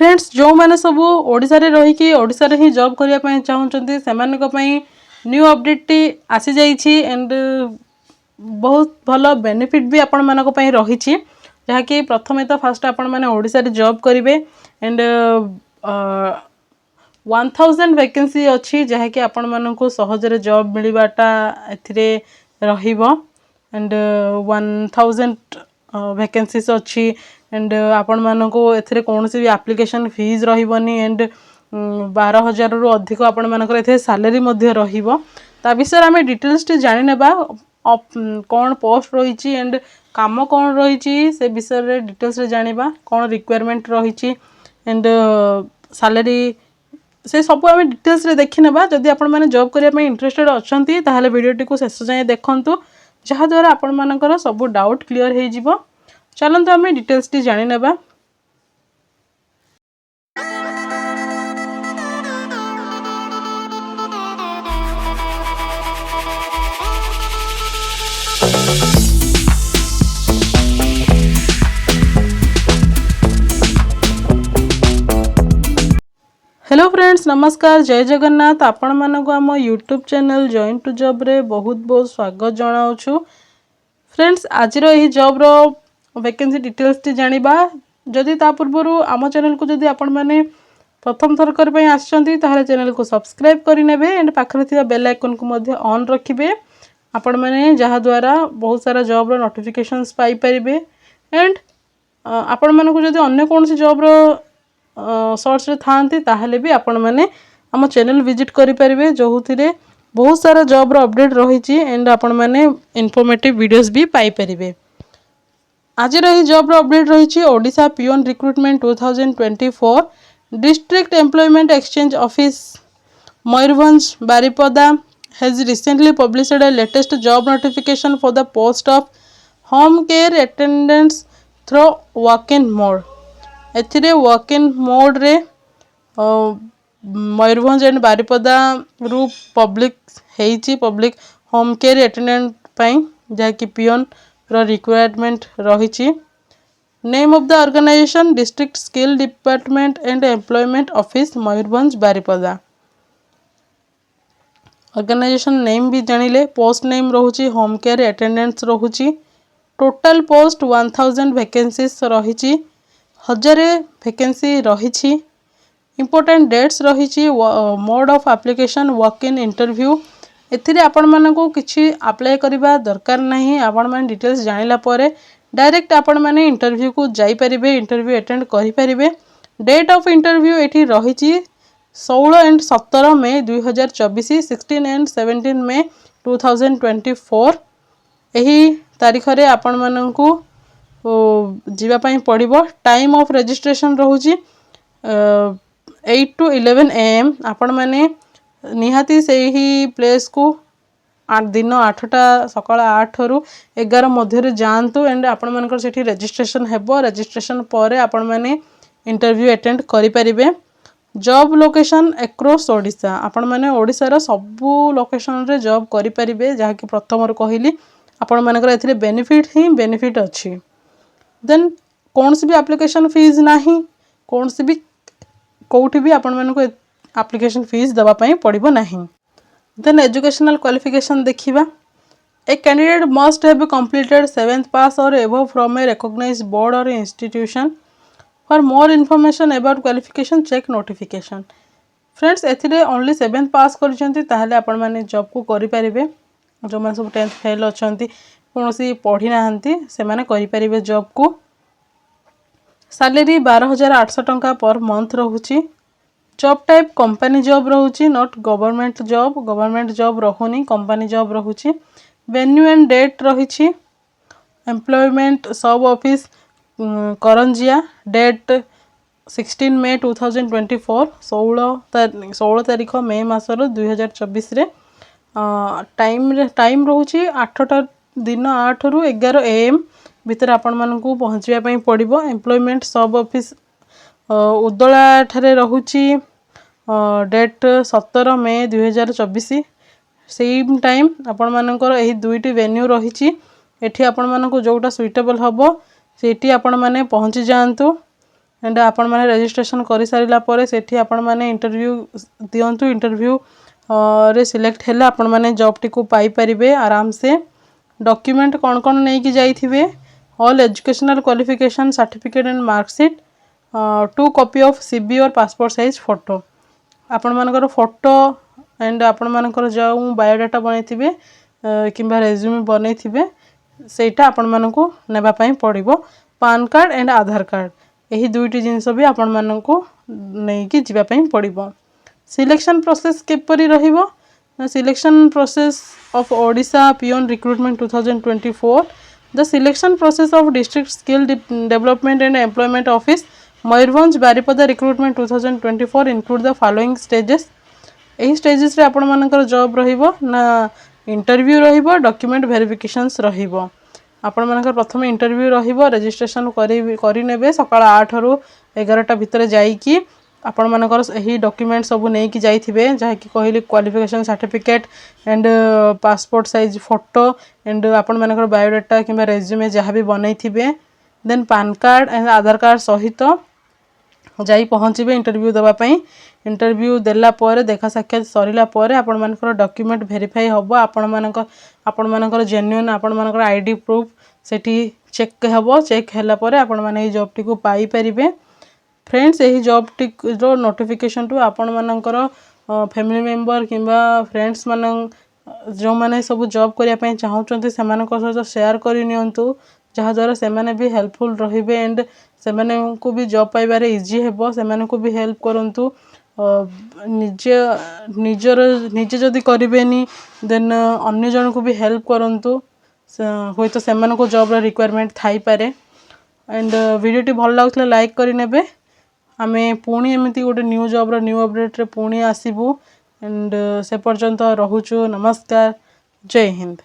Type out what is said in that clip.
Friends जो मैंने सब ओडिशा रे रही कि ओडिशा रे ही जॉब करिया पई चाहउचंती सेमानक पई न्यू अपडेट टी आसी जाईछि एंड बहुत भलो बेनिफिट भी आपण मानक पई रहिछि जहा कि प्रथमे तो फर्स्ट आपण माने ओडिशा रे जॉब करिवे एंड 1000 वैकेंसी अछि जहा कि आपण मानक सहज रे जॉब मिलिबाटा एथिरे रहिबो एंड 1000 वैकेंसीज अछि एंड आपण मानको एथिरे कोनोसी भी एप्लीकेशन फीस रहिबनी एंड 12000 रु अधिक आपण मानकर एथे सैलरी मध्ये रहिबो ता विषय हमें डिटेल्स टी जानि नेबा कौन पोस्ट रही एंड काम कौन रही से विषय रे डिटेल्स रे जानिबा कौन रिक्वायरमेंट रही एंड सैलरी से सब आम डिटेल्स रे देखि नेबा जदि आपण माने जॉब करिया पई इंटरेस्टेड अछंती ताहाले वीडियो टी को शेष जाय देखंतु जहा द्वारा आपण मानकर सब डाउट क्लियर हे जिवो चलंतु आम डिटेल्स टी जानि नेबा। हेलो फ्रेंड्स नमस्कार जय जगन्नाथ आपण मानक आम YouTube channel join to job रे बहुत बहुत स्वागत जनाऊँ। फ्रेंड्स आज यही जॉब रो वैकेंसी डिटेल्स टी जानिबा जदि ता पूर्व आम चैनल को जदि आपण माने प्रथम थर कर पई आछंती ताहाले चैनल को सब्सक्राइब करि नेबे एंड पाखरे थिबा बेल आइकन को मध्ये ऑन रखिबे आपण माने जहा द्वारा बहुत सारा जॉब रो नोटिफिकेशंस पाई परिबे एंड आपण मानक जदि अन्य कोनसी जॉब रो सर्च रे थांती ताहले भी आपण माने हम चैनल विजिट करि परिबे जोहुथिरे बहुत सारा जॉब रो अपडेट रहिछि एंड आपण माने इन्फॉर्मेटिव वीडियोस भी पाई परिबे। आज रही जॉब रो अपडेट रहिछि Odisha peon recruitment 2024 district employment exchange office Mayurbhanj Baripada has recently published a latest job notification for the post of home care attendants through walk-in mode। एथिरे walk-in mode रे मयूरभंज एंड बारिपदा रु पब्लिक हेइची पब्लिक होम केयर अटेंडेंट पई जहा कि peon रो requirement रहिची। Name of the organisation district skill department and employment office Mayurbhanj Baripada. Organisation name भी जानिले पोस्ट नेम रहुची होम केयर अटेंडेंट्स रहुची। टोटल पोस्ट 1000 वैकेंसीज रहिची 1000 वैकेंसी रहिची। इंपोर्टेंट डेट्स रहिची mode of application walk in interview एथिरे आपण मानको किछि अप्लाई करिबा दरकार नाही आपण मान डिटेल्स जानिला परे डायरेक्ट आपण माने इंटरव्यू को जाई परिबे इंटरव्यू अटेंड करि परिबे। डेट ऑफ इंटरव्यू एठी रहिची 16 एंड 17 मई 2024 16 एंड 17 मई 2024 एही तारिख रे आपण माननकु जीवा पई पड़िबो। टाइम ऑफ रजिस्ट्रेशन रहूची 8 to 11 am आपण माने निहाती सेही प्लेस को दिन 8टा सकाळ 8 रु 11 मध्य जातु एंड आपण मानकर सेठी रजिस्ट्रेशन हेबो। रजिस्ट्रेशन परे आपण माने इंटरव्यू अटेंड करि परिबे। जॉब लोकेशन एक्रॉस ओडिशा आपण माने ओडिसा रो सबु लोकेशन रे जॉब करि परिबे जहा कि प्रथम रो कहिली आपण मानकर एथिरे बेनिफिट ही बेनिफिट अछि। देन कौन सी भी एप्लीकेशन फीस नाही कौन सी भी कोठी भी आपण मानको एप्लीकेशन फीस दबा पई पड़िबो नाही। देन एजुकेशनल क्वालिफिकेशन देखिबा a candidate must have completed 7th pass or above from a recognised board or institution. For more information about qualification check notification. Friends एथिरे ओनली 7th पास करछंती ताहले आपण माने job को करि परिबे जो माने सब 10th फेल अछंती कोनोसी पढ़ी नाहंती से माने करि परिबे जॉब को। सैलरी 12800 टंका पर मंथ रहूची। जॉब टाइप कंपनी जॉब रहूची नॉट गवर्नमेंट जॉब रहुनी कंपनी जॉब रहूची। वेन्यू एंड डेट रहिची employment sub office Karanjia. Date 16 मई 2024 16 तारीख मई मासर 2024 रे। टाइम रहूची 8टा दिन 8 रु 11 am भितर आपण मानकू पहुँचवा पई पड़िबो। एम्प्लॉयमेंट सब ऑफिस उदला ठारे रहूची। डेट 17 मई 2024 सेम टाइम आपण मानकर एही दुईटी वेन्यू रहिची एठी आपण मानकू जोटा सुइटेबल हबो सेठी आपण माने पहुँची जांतु एंड आपण मैंने रजिस्ट्रेशन कर सारा पर से आपण मैंने इंटरव्यू दिंतु इंटरव्यू रे सिलेक्ट है आपण मैंने जॉब टी को पाई परिबे आराम से। डॉक्यूमेंट कौन कौन नहीं कि जाइथिबे all educational qualification certificate and marksheet 2 copy of CV or passport size photo आपण मानकर फोटो एंड आपण मानकर जो बायोडाटा बनैथिबे किंबा रेज्यूमे बनैथिबे सेटा आपण मानकु नेबा पई पड़िबो। पान कार्ड एंड आधार कार्ड यही दुईटी जिनस भी आपण मानकु नहीं कि जिबा पई पड़िबो। सिलेक्शन प्रोसेस केपरि रहिबो selection process of Odisha Peon Recruitment 2024 the selection process of District Skill Development and Employment Office Mayurbhanj Baripada Recruitment 2024 include the following stages एही स्टेजेस रे आपण मानकर जॉब रहिबो ना इंटरव्यू रहिबो डॉक्यूमेंट वेरिफिकेशंस रहिबो। आपण मानकर प्रथम इंटरव्यू रहिबो रजिस्ट्रेशन करि नेबे सकाळ 8 रु 11टा भितर जाई कि आपण मानकर एही डॉक्यूमेंट सब नै कि जाइथिबे जहा कि कहली qualification certificate and passport size photo and आपण मानकर बायोडाटा किंबा रेज्यूमे जहा भी बनैथिबे then PAN card and Aadhaar card सहित जाई पहुँचे इंटरव्यू देवा पई। इंटरव्यू देला पर देखा साक्षात सरिला पर आपण मानकर डॉक्यूमेंट वेरीफाई हबो आपण मानकर जेन्युइन आपण मानकर आईडी प्रूफ सेठी चेक हबो चेक हैला पर आपण माने जॉब टी को पाई परिबे। फ्रेंड्स यही जॉब टी रो नोटिफिकेशन टू आपण मानकर फैमिली मेंबर किंबा फ्रेंड्स मान जो माने सब जॉब करिया पई चाहउचंती सेमानक सहित शेयर करि नियंतु जहा द्वारा सेमाने भी हेल्पफुल रहिबे एंड सेमाने को भी जॉब पाइबारे इजी हेबो सेमाने को भी हेल्प करंतु निजे जदि करिबेनी देन अन्य जन को भी हेल्प करंतु होय तो सेमाने को जॉब रा रिक्वायरमेंट थाई पारे। एंड वीडियो टी भल लागुतले लाइक करि नेबे आमे पुणी एमती गोटे न्यू जॉब रा न्यू अपडेट रे पुणी आसीबु एंड से पर्यंत रहुछु नमस्कार जय हिंद।